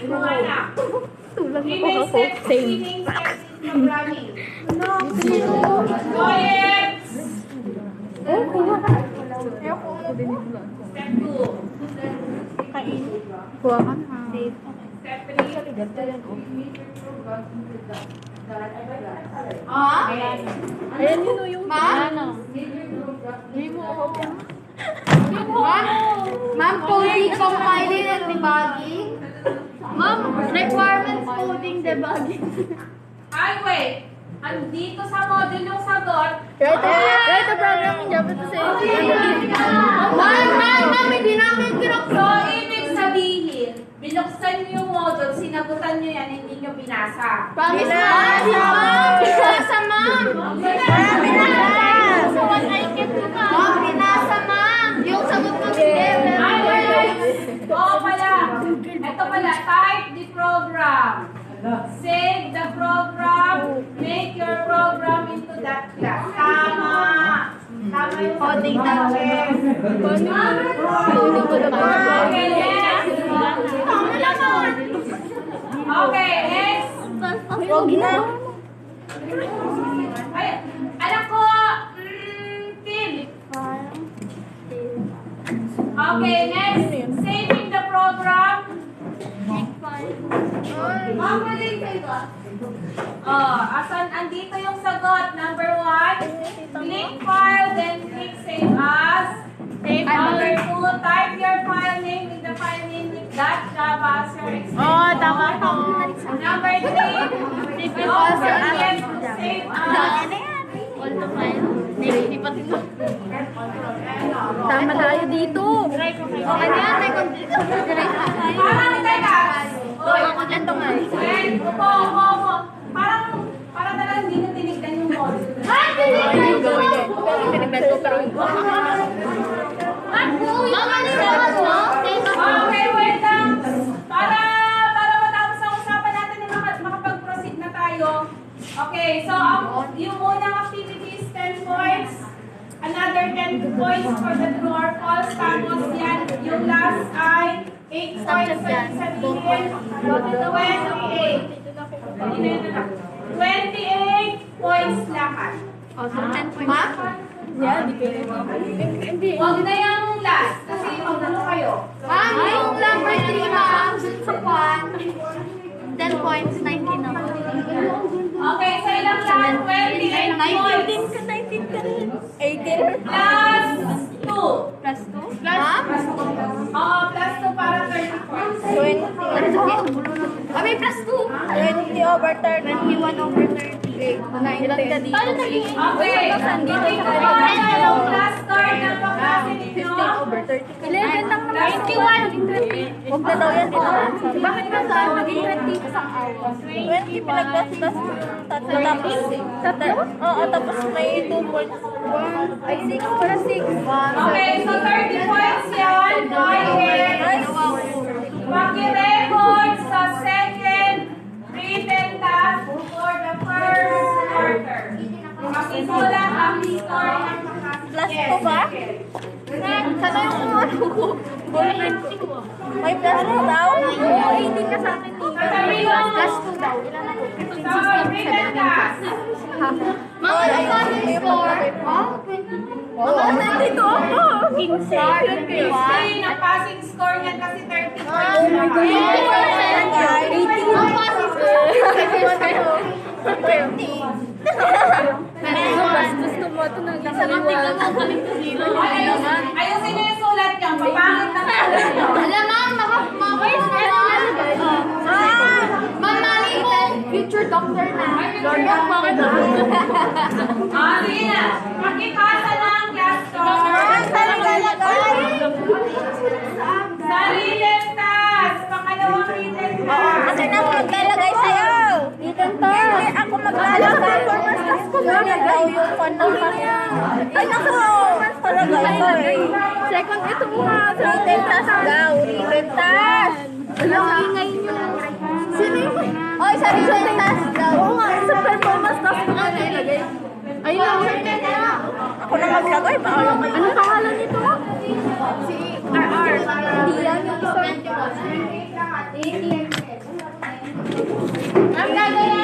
Mga anak. Tulang ako Remaining ako. steps, Same. remaining steps in programming. Quiet! Oh, kuha ka. Step 2. Kuha ka na. Step 3. Ganito yan, oh. Ah? Ayan yun, oh, yung ano. Ma'am, coding, compiling, and debugging. Ma'am, requirements, coding, debugging. Ay, wait. Andito sa module yung sagot. Write a program in Java to say. Ma'am, hindi namin So, ibig sabihin, binuksan niyo yung module, sinagutan niyo yan, hindi niyo binasa. Promise, ma'am. Binasa, ma'am. Binasa. Ma'am, binasa, ma'am. Yung sagot mo hindi. Ay, wait! Oo pala. Ito pala, type the program. Save the program. Make your program into that class. Tama. Tama yung coding natin. Okay, next. Okay, next. Wag na. Ay, anak ko. Tim. Okay, next. Saving the program. Ma'am, pwede yung ito. Asan andito yung sagot? Number 1, click file, then click save as. Number 2, type your file name in the file name with .java as your extension. Tama to. Number 3, don't forget to save as. Tama tayo dito. Okay na yan, may computer. Parang teka. Oy, Ito nga. wait, upo. Parang talagang hindi na tinignan yung module. Ay, Ayun, gawin din. Tinignan ko pero Ma'am, ano sagot mo? Okay, wait lang. Para matapos ang usapan natin na makapag-proceed na tayo. Okay, so yung unang activity is 10 points. Another 10 points for the true or false. Tapos yan, yung last ay 8 points sa sabihin. 28 points lahat. Ma'am? yeah, di kayo. Huwag na yung last kasi magulo kayo. Ma'am, yung number 3, ma'am, sa 1. 10 points, 19 ako. Okay, sa ilang lahat, 28 points. 19 ka rin. 18. Plus 2. Plus 2? Ma'am? Oo, plus 2 para 30 points. 20. Kami plus 2. 20 over 30. 21 over 30. 19 ka dito. Okay, Dito sa ano yung last score ng pagkasi ninyo? 15 over 30. 11 lang naman. 21. Huwag na daw yan. Bakit ba sa maging 20 isang hour? 20 pinagpas-pas tatlo tapos oo, tapos may 2 points. Ay, 6 para 6. Okay, so 30 points yan. Guys, pag-record sa second written task for the first quarter. Makisulat ang score ng pagkasi. Plus 2 ba? Sana yung ano ko? Ballpen ko. May plus 2 daw? Oo, 18 ka sa akin. Sasabi mo. Plus 2 daw. Ilan ako? 15, So, written task. Ma'am, ano ba yung score? Oo, nandito ako. 15. Kasi ang passing score niyan kasi 30 points. Oh my God. 18. Ang passing score. 20. Gusto mo ito na nakaliwan. Ayusin niyo yung sulat niyo. Papangit na sulat niyo. Alam, ma'am, maka-voice na lang. Ma'am, mali mo. Future doctor na. Bakit ako? Sige na. Pakipasa ng class score. Sa written task. Pangalawang written task. Kasi na maglalagay sa'yo. Dito hindi ako maglalagay. Performance task ko na daw yung fun ng kanya. Ay, naku! Palagay ko eh. Second, ito nga. Written task daw. Written task. Alam, ingay nyo. Sino yung... Oy, sa written task daw. Oo nga, sa performance task ko nga nilagay. Ay, lang. Ako na maglagay. Anong pangalan nito? Si RR. Hindi yan yung isa. gagayahin